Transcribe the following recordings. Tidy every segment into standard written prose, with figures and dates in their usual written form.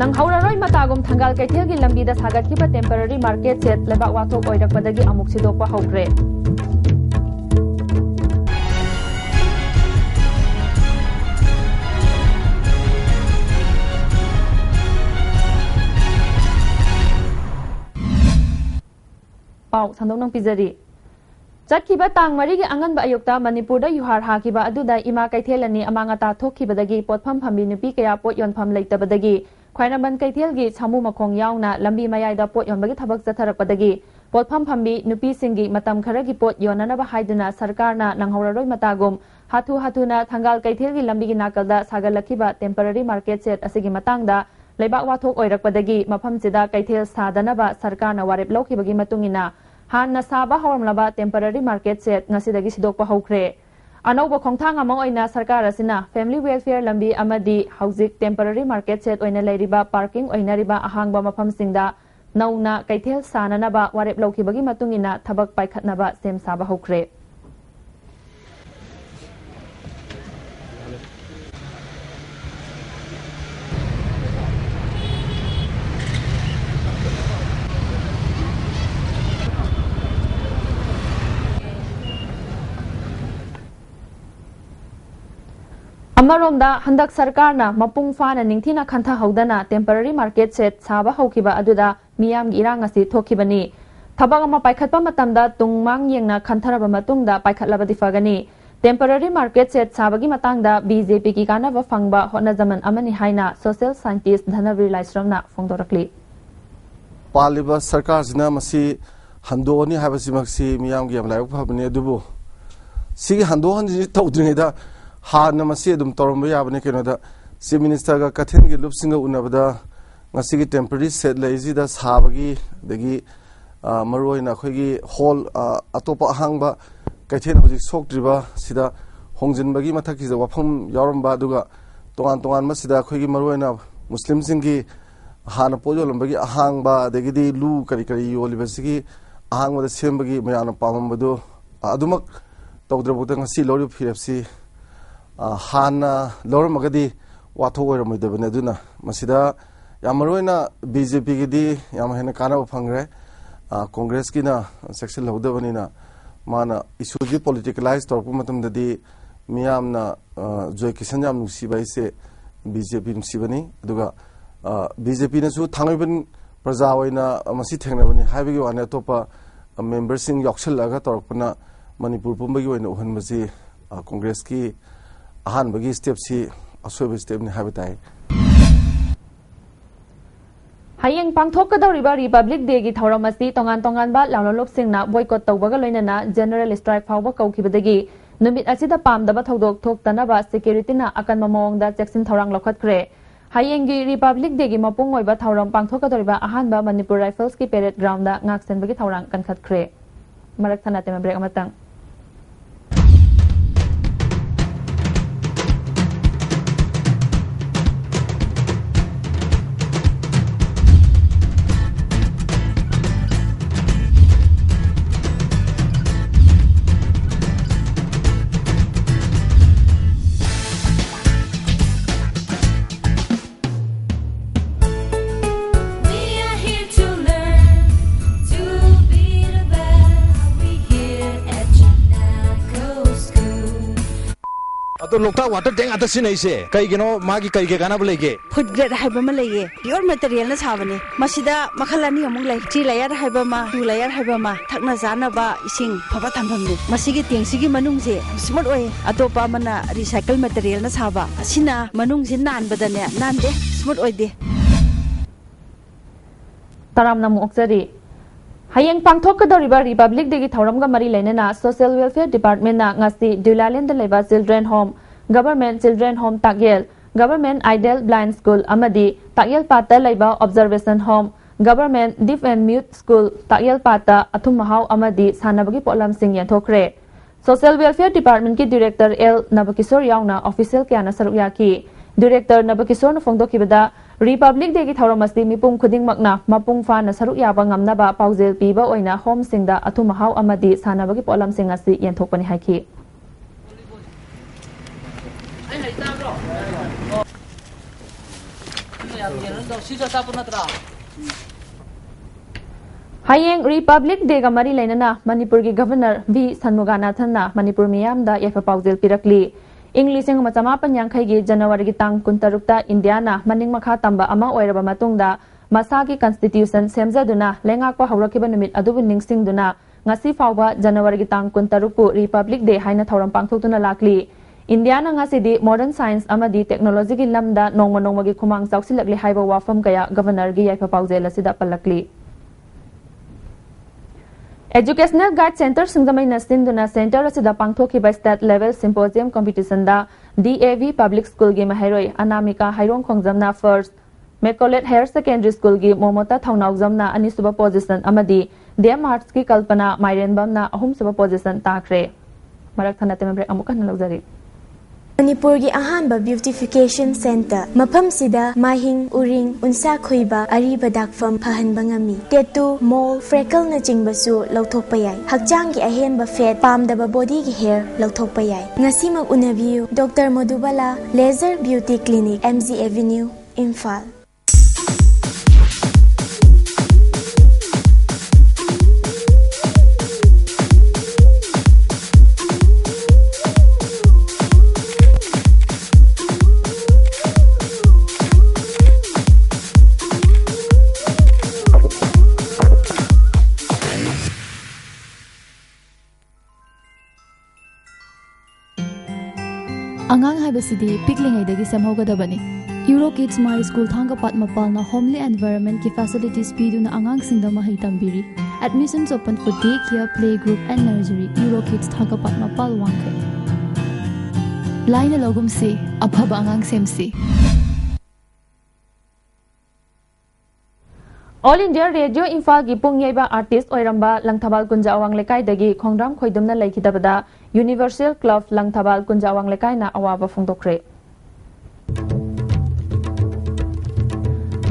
Nanghauraroi matagum tanggal kaithilgi lambida sagatkiba temporary market set lebak wathok oirakpadagi amuk sidokpa hokre. Pau sandong nang pizari. Chatkiba tang marigi anganba ayukta Manipurda yuhar hakiba aduda ima kaithelani amangata thokkibadagi potpham phambi nupi kaya pot yonpham leitabadagi khwainaban kaithelgi samu makhong yauna lambi mayaida pot yonbagi thabak chatharakpadagi potpham phambi nupi singi matam kharagi pot yonanaba haiduna sarkarna nanghauraroi matagum hatuna thangal kaithelgi lambi gi nakalda sagalakiba temporary market set asigi matangda leibak wathok oirakpadagi mafam sida kaithel sadanaba sarkarna warep laukibagi matungina Hanna saba hawamlaba temporary market set ngasidagi sidokpa hokre. Anauba khongthang amang oina sarkar asina family welfare lambi amadi hauzik temporary market set oina leiriba parking oina riba ahangba mafam singda nauna kaithel sananaba warep laukibagi matungina thabak paikhatnaba sem saba hokre. Amaromda handak sarkarna mapung fana ningthina khantha haudana temporary market set saba haukiba aduda miyam gi irang asi thokibani thabak ama paikhatpa matamda tungmang yengna khantharaba matungda paikhatlabadi fagani temporary market set sabagi matangda BJP ki kanaba fangba hotnajaman amani haina social scientist Dhanavir Laisramna phongdorakli Paliba sarkar jina masi handoni habasi maksi miyam gi amlai phabani adubu sigi handohan ji tawdringida Hana masih adum toromba yabane kenoda si minister ga kathen gi lupsinga unabada ngasi gi temporary set lazy da sabagi dagi maroina khoigi hall atopa hangba kaithen hojik soktriba sida hongjinbagi mathaki ja wafam yauramba duga tongan masida khoigi maroina muslim singi hana pojolambagi ahangba dagi di lu kari yolibasigi ahangba da sembagi mayana pamambadu adumak tawdrabota ngasi lori phirapsi Hana lor magadi watho oiramidabane aduna masida yamaroina BJP gidi yamahena kana phangre Congress kina section laudabanina mana isuji politicalize torpu matamdadi miyamna joy kisan yam nusiba ise BJP nusibani aduga BJP na su thangibin praja oina masi thengnabani haibigi wane topa member sing yokshallaga torpana Manipur pumbagi oina uhanbaji Congress ki ahan bagi step si asobe step ni habitai Hayeng pangthok kadawriba Republic Day gi thauramasi tongan ba laulolop singna boycott tawbaga loinana general strike phawba kaukibadagi numit asida pamdaba thodok thoktanaba security na akan mamawngda cheksin thorang lokhatkre Hayeng gi Republic Day gi mapung oiba thauram pangthok kadawriba ahan ba Manipur Rifles ki parade ground da ngaksenbagi thorang kankhatkre marak thana tema break amatang Lokta water tank atas sini ise, kai gino magi kai ke kana boleh ke? Food grade haiba malai pure material na sabane. Masida makalani among lai, 3 layer haiba ma, 2 layer haiba ma, thakna jana ba ising phaba thamam ni. Masigi tingsigi manung je smart oi, atopa mana recycle material na saba. Asina manung je nan badane, nan de smart oi de. Taram namu oksari. Hayeng pangthok kadawriba Republic Day gi thauramga mari lainana Social Welfare Department na ngasi Dulalend leba Children Home Government Children Home Tagyel Government Idle Blind School amadi Tagyel Pata leba Observation Home Government Deaf and Mute School Tagyel Pata athum mahau amadi sanabagi polam sing yanthokre Social Welfare Department ki Director L Nabakisor yauna official kyana sarukya ki Director Nabakisor na phongdokibada Republic Day ki thauramasi mipum khuding makna mapung fa na saruk yaba ngamna ba paujel piba oina home singda athum hau amadi sanabagi polam sing asi yanthokpani haiki Hayeng Republic Day ga mari lainana Manipur gi Governor V Shanmuganathan Manipur miyam da yafa paujel pirakli English ng matama panyangkhay gi January gi tang 16 India na maning makha tamba ama oiraba matungda masagi constitution semjaduna lengakwa hawrakiba numit adubu ningsingduna ngasi fawba January gi tang 16 Republic Day haina thoram pangthokduna lakli India na ngasi di modern science amadi technology gi lamda nongma gi khumang chawsilakli haiba wafam kaya governor gi yafa paujel asida palakli Educational Guide Center Singdamai Nasinduna Center asida pangthoki by state level symposium competition da DAV Public School gi Mahairoi Anamika Hairong Khongjamna first Mecolet Higher Secondary School gi Momota Thaunaujamna anisuba position amadi DM Arts ki Kalpana Mairenbamna ahum suba position takre Marak thana teme break amukan nalagzari Manipur gi ahanba beautification center mafam sida mahing uring unsa khoiba ariba dakfam phahanba ngami tattoo mole freckle na chingbasu lauthokpa yai hakjang gi ahenba fat pamdaba body gi hair lauthokpa yai ngasi mak unabiu Dr Madhubala Laser Beauty Clinic MZ Avenue Imphal Angang haibasidi piklingay samhogadabani. Euro Kids My School Thangapat Mapal na homely environment ki facilities pidu na angang singda mahai tambiri. Admissions open for daycare, playgroup and nursery. Euro Kids Thangapat Mapal wangkai. Line logum si abhaba angang semsi. All India Radio Imphal gi pungyaiba artist oiramba Langthabal Kunja Awang Lekai dagi Khongram Khoidumna laikidabada Universal Club Langthabal Kunja Awang Lekai na awaba phongdokre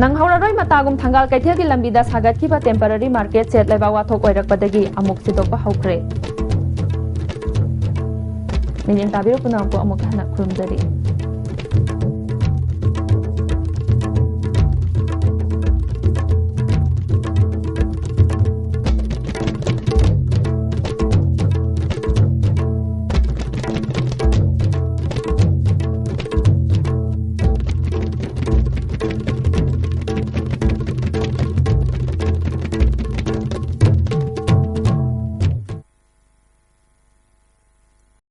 Nang hauraroi matagum thangal kaithel gi lambida sagat kiba temporary market set laiba wathok oirakpadagi amuk sidokpa haukre Minin tabiru punampu amuk hana khurumjari